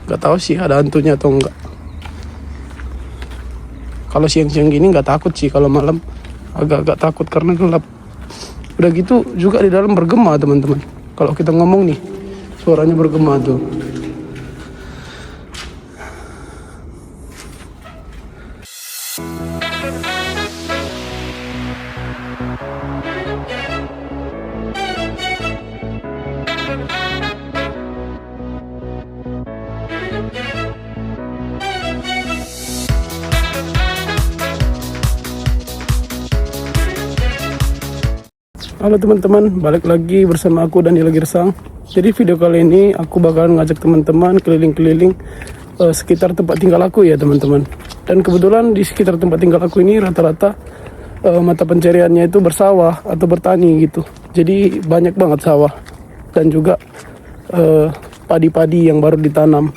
Nggak tahu sih ada hantunya atau enggak. Kalau siang-siang gini nggak takut sih, kalau malam agak-agak takut karena gelap. Udah gitu juga di dalam bergema teman-teman. Kalau kita ngomong nih suaranya bergema tuh. Halo teman-teman, balik lagi bersama aku Daniel Girsang. Jadi video kali ini aku bakalan ngajak teman-teman keliling-keliling sekitar tempat tinggal aku ya teman-teman. Dan kebetulan di sekitar tempat tinggal aku ini rata-rata mata pencariannya itu bersawah atau bertani gitu. Jadi banyak banget sawah dan juga padi-padi yang baru ditanam.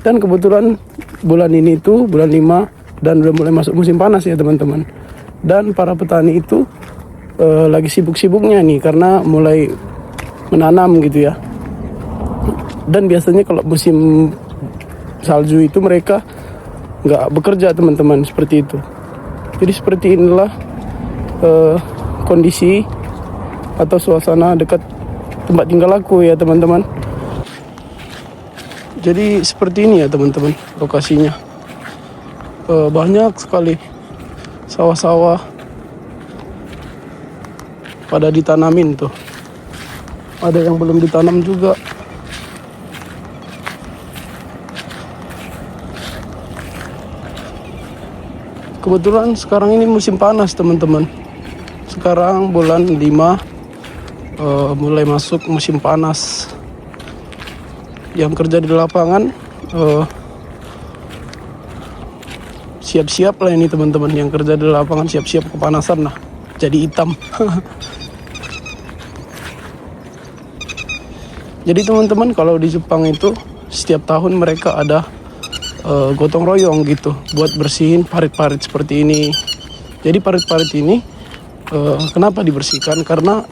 Dan kebetulan bulan ini itu bulan 5 dan udah mulai masuk musim panas ya teman-teman. Dan para petani itu lagi sibuk-sibuknya nih karena mulai menanam gitu ya. Dan biasanya kalau musim salju itu mereka nggak bekerja teman-teman, seperti itu. Jadi seperti inilah kondisi atau suasana dekat tempat tinggal aku ya teman-teman. Jadi seperti ini ya teman-teman lokasinya. Banyak sekali sawah-sawah pada ditanamin tuh. Ada yang belum ditanam juga. Kebetulan sekarang ini musim panas teman-teman. Sekarang bulan 5 mulai masuk musim panas. Yang kerja di lapangan siap-siap lah ini teman-teman. Yang kerja di lapangan siap-siap kepanasan lah, jadi hitam. Jadi teman-teman, kalau di Jepang itu setiap tahun mereka ada gotong royong gitu buat bersihin parit-parit seperti ini. Jadi parit-parit ini kenapa dibersihkan? Karena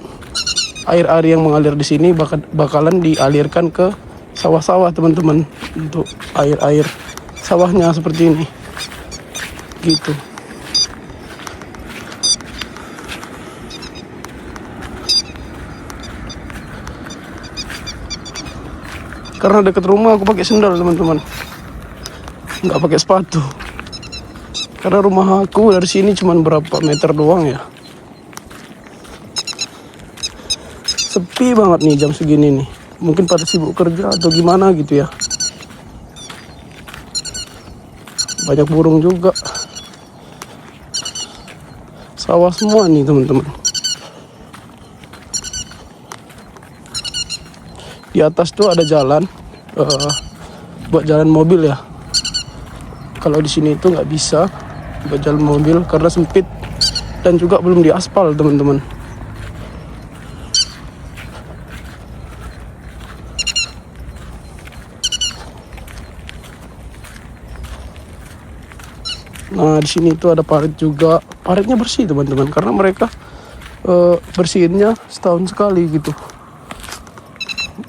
air-air yang mengalir di sini bakalan dialirkan ke sawah-sawah teman-teman, untuk air-air sawahnya seperti ini gitu. Karena dekat rumah aku pakai sendal teman-teman, nggak pakai sepatu. Karena rumah aku dari sini cuma berapa meter doang ya. Sepi banget nih jam segini nih. Mungkin pada sibuk kerja atau gimana gitu ya. Banyak burung juga. Sawah semua nih teman-teman. Di atas tuh ada jalan buat jalan mobil ya. Kalau di sini itu nggak bisa buat jalan mobil karena sempit dan juga belum diaspal teman-teman. Nah di sini itu ada parit juga. Paritnya bersih teman-teman karena mereka bersihinnya setahun sekali gitu.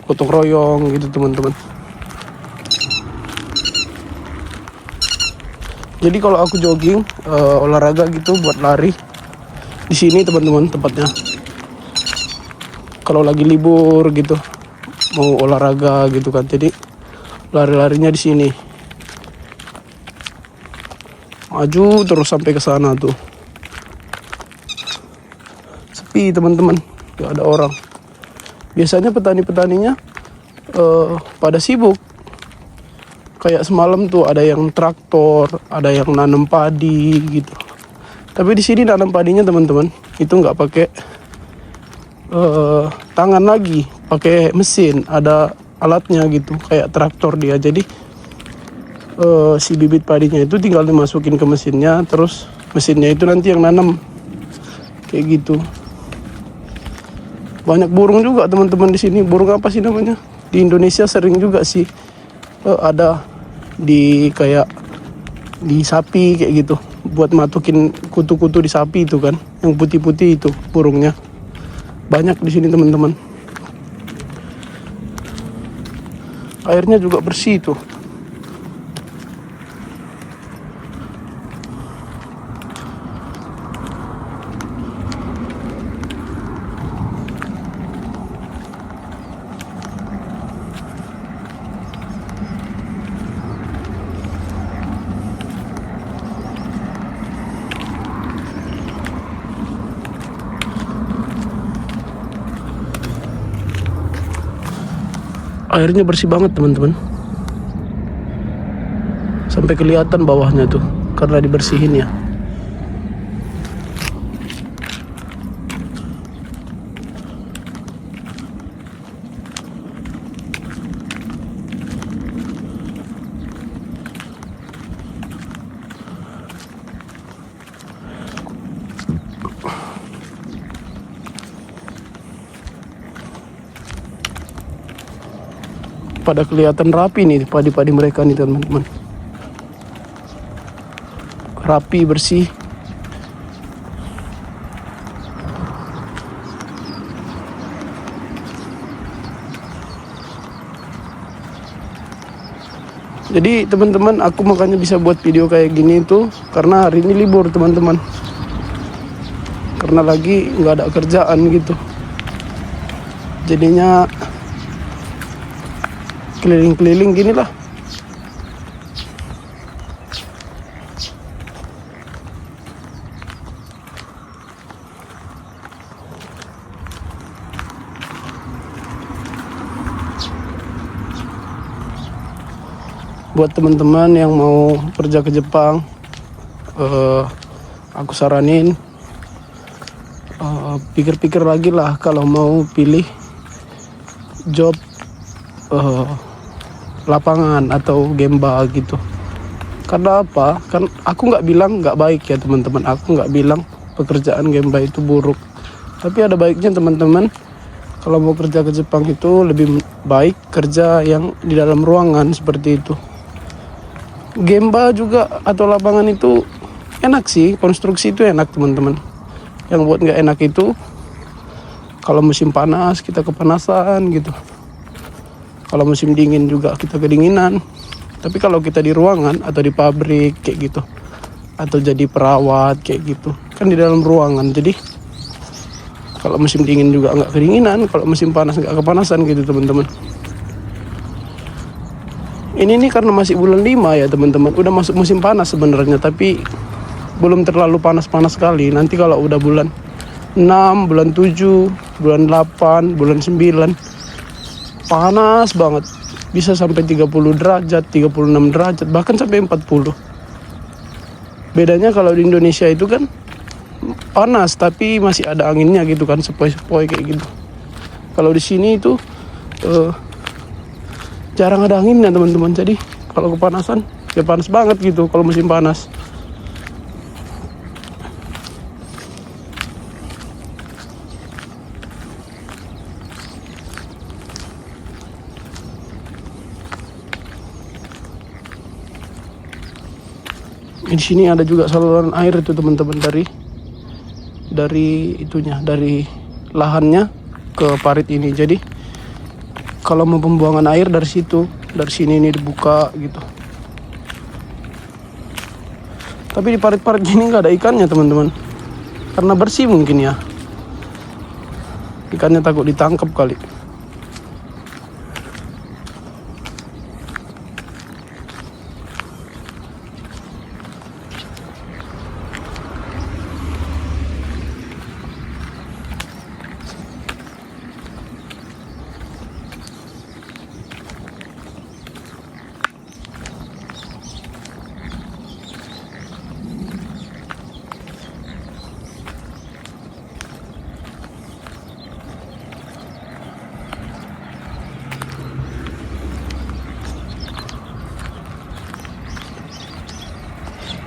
Gotong royong gitu teman-teman. Jadi kalau aku jogging olahraga gitu buat lari di sini teman-teman tempatnya. Kalau lagi libur gitu mau olahraga gitu kan, jadi lari-larinya di sini. Maju terus sampai ke sana tuh. Sepi teman-teman, gak ada orang. Biasanya petani-petaninya pada sibuk. Kayak semalam tuh ada yang traktor, ada yang nanam padi gitu. Tapi di sini nanam padinya teman-teman itu nggak pakai tangan lagi, pakai mesin. Ada alatnya gitu, kayak traktor dia. Jadi si bibit padinya itu tinggal dimasukin ke mesinnya, terus mesinnya itu nanti yang nanam kayak gitu. Banyak burung juga teman-teman di sini. Burung apa sih namanya? Di Indonesia sering juga sih ada di kayak di sapi kayak gitu, buat matukin kutu-kutu di sapi itu kan, yang putih-putih itu burungnya. Banyak di sini teman-teman. Airnya juga bersih tuh. Airnya bersih banget teman-teman, sampai kelihatan bawahnya tuh karena dibersihin ya. Pada kelihatan rapi nih padi-padi mereka nih teman-teman, rapi bersih. Jadi teman-teman, aku makanya bisa buat video kayak gini tuh karena hari ini libur teman-teman, karena lagi nggak ada kerjaan gitu, jadinya keliling-keliling gini lah. Buat teman-teman yang mau kerja ke Jepang, aku saranin pikir-pikir lagi lah kalau mau pilih job lapangan atau gemba gitu. Karena apa? Kan aku nggak bilang nggak baik ya teman-teman, aku nggak bilang pekerjaan gemba itu buruk, tapi ada baiknya teman-teman. Kalau mau kerja ke Jepang itu lebih baik kerja yang di dalam ruangan seperti itu. Gemba juga atau lapangan itu enak sih, konstruksi itu enak teman-teman. Yang buat nggak enak itu kalau musim panas kita kepanasan gitu, kalau musim dingin juga kita kedinginan. Tapi kalau kita di ruangan atau di pabrik kayak gitu, atau jadi perawat kayak gitu, kan di dalam ruangan, jadi kalau musim dingin juga nggak kedinginan, kalau musim panas nggak kepanasan gitu teman-teman. Ini nih karena masih bulan 5 ya teman-teman, udah masuk musim panas sebenarnya, tapi belum terlalu panas-panas sekali. Nanti kalau udah bulan 6, bulan 7, bulan 8, bulan 9, panas banget. Bisa sampai 30 derajat, 36 derajat, bahkan sampai 40. Bedanya kalau di Indonesia itu kan panas tapi masih ada anginnya gitu kan, sepoi-sepoi kayak gitu. Kalau di sini itu jarang ada anginnya teman-teman, jadi kalau kepanasan ya panas banget gitu kalau musim panas. Di sini ada juga saluran air itu teman-teman, dari itunya, dari lahannya ke parit ini. Jadi kalau mau pembuangan air dari situ, dari sini ini dibuka gitu. Tapi di parit-parit gini nggak ada ikannya teman-teman, karena bersih mungkin ya. Ikannya takut ditangkap kali.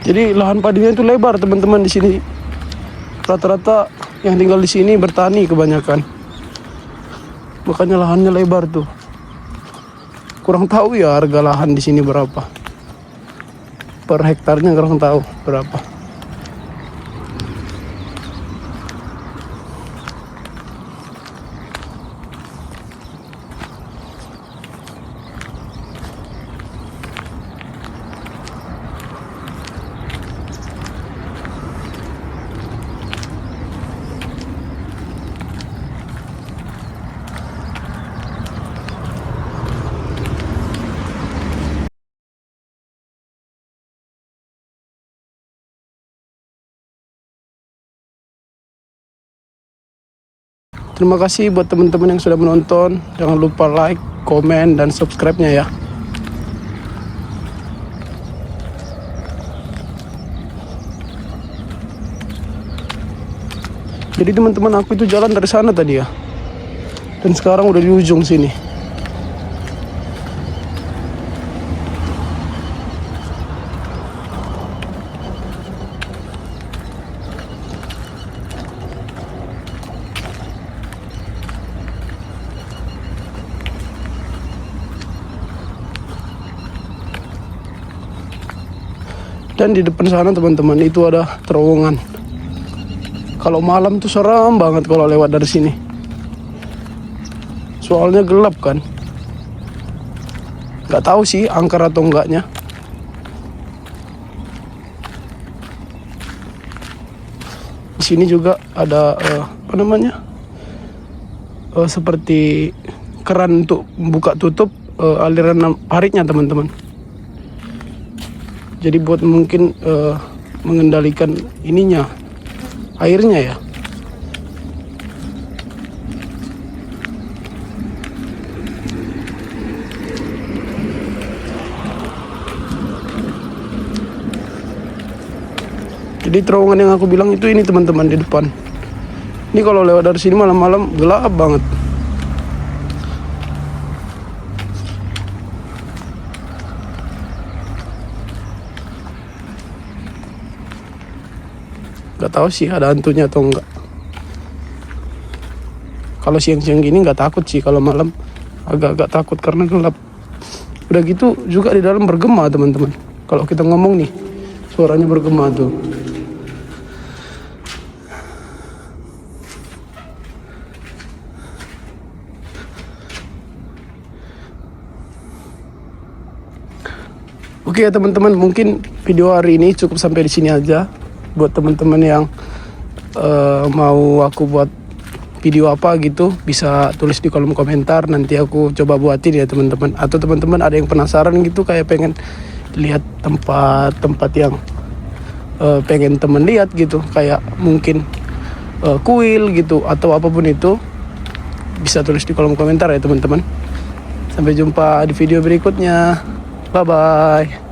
Jadi lahan padinya itu lebar teman-teman di sini. Rata-rata yang tinggal di sini bertani kebanyakan. Makanya lahannya lebar tuh. Kurang tahu ya harga lahan di sini berapa. Per hektarnya kurang tahu berapa. Terima kasih buat teman-teman yang sudah menonton. Jangan lupa like, komen, dan subscribe-nya ya. Jadi teman-teman, aku itu jalan dari sana tadi ya, dan sekarang udah di ujung sini. Dan di depan sana teman-teman itu ada terowongan. Kalau malam tuh seram banget kalau lewat dari sini. Soalnya gelap kan. Gak tahu sih angker atau enggaknya. Di sini juga ada apa namanya? Seperti keran untuk buka tutup aliran paritnya teman-teman. Jadi buat mungkin mengendalikan ininya, airnya ya. Jadi terowongan yang aku bilang itu ini teman-teman di depan. Ini kalau lewat dari sini malam-malam gelap banget. Gak tahu sih ada hantunya atau enggak. Kalau siang-siang gini nggak takut sih, kalau malam agak-agak takut karena gelap. Udah gitu juga di dalam bergema teman-teman. Kalau kita ngomong nih, suaranya bergema tuh. Oke ya teman-teman, mungkin video hari ini cukup sampai di sini aja. Buat teman-teman yang mau aku buat video apa gitu, bisa tulis di kolom komentar, nanti aku coba buatin ya teman-teman. Atau teman-teman ada yang penasaran gitu, kayak pengen lihat tempat-tempat yang pengen temen lihat gitu, kayak mungkin kuil gitu atau apapun itu, bisa tulis di kolom komentar ya teman-teman. Sampai jumpa di video berikutnya. Bye bye.